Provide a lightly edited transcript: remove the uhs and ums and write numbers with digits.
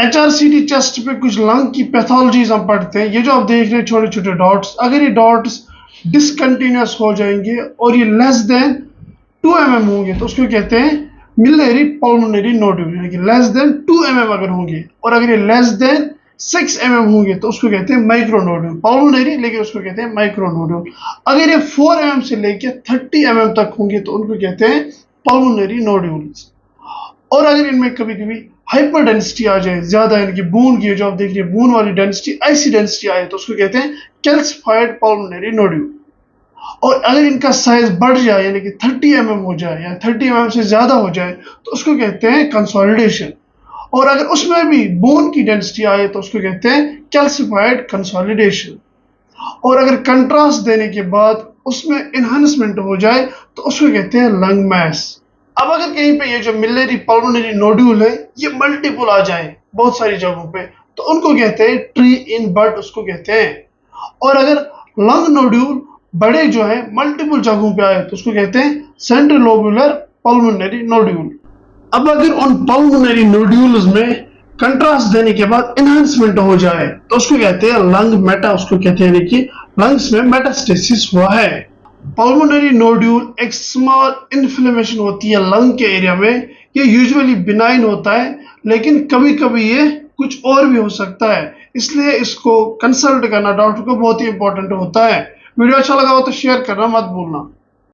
HRCT chest पे कुछ lung की पैथोलॉजीज हम पढ़ते हैं। ये जो आप देख रहे हैं छोटे छोटे डॉट्स, अगर ये डॉट्स डिसकंटिन्यूस हो जाएंगे और ये लेस देन 2 mm होंगे तो उसको कहते हैं मिलियरी पल्मोनरी नोड्यूल, यानी कि लेस देन 2 mm अगर होंगे, और अगर ये लेस देन 6 mm होंगे तो उसको कहते हैं माइक्रो नोड्यूल। पल्मोनरी लेकिन उसको कहते हैं माइक्रो नोड्यूल। अगर ये 4 mm से लेके 30 mm तक होंगे तो उनको कहते हैं पल्मोनरी नोड्यूल्स। और अगर इनमें कभी कभी हाइपर डेंसिटी आ जाए, ज्यादा, यानी कि बून की जो आप देख रहे हैं बून वाली डेंसिटी, ऐसी डेंसिटी आए तो उसको कहते हैं कैल्सिफाइड पल्मोनरी नोड्यूल। और अगर इनका साइज बढ़ जाए यानी कि 30 mm हो जाए या 30 mm से ज्यादा हो जाए तो उसको कहते हैं कंसोलिडेशन। और अगर उसमें भी बोन की डेंसिटी आए तो उसको कहते हैं कैल्सिफाइड कंसोलिडेशन। और अगर कंट्रास्ट देने के बाद उसमें एनहांसमेंट हो जाए तो उसको कहते हैं लंग मैस। अब अगर कहीं पे ये जो मिलियरी पल्मोनरी नोड्यूल है ये मल्टीपल आ जाए बहुत सारी जगहों पे तो उनको कहते हैं ट्री इन बड, उसको कहते हैं। और अगर लंग नोड्यूल बड़े जो है मल्टीपल जगहों पे आए तो उसको कहते हैं सेंट्रल लोबुलर पल्मोनरी नोड्यूल। अब अगर उन पल्मोनरी नोड्यूल्स में कंट्रास्ट देने के बाद एनहांसमेंट हो जाए तो उसको कहते हैं लंग मेटा, उसको कहते हैं कि लंग्स में मेटास्टेसिस हुआ है। पल्मोनरी नोड्यूल एक स्मॉल इन्फ्लेमेशन होती है लंग के एरिया में। ये यूजुअली बिनाइन होता है लेकिन कभी कभी ये कुछ और भी हो सकता है, इसलिए इसको कंसल्ट करना डॉक्टर को बहुत ही इंपॉर्टेंट होता है। वीडियो अच्छा लगा हो तो शेयर करना मत भूलना।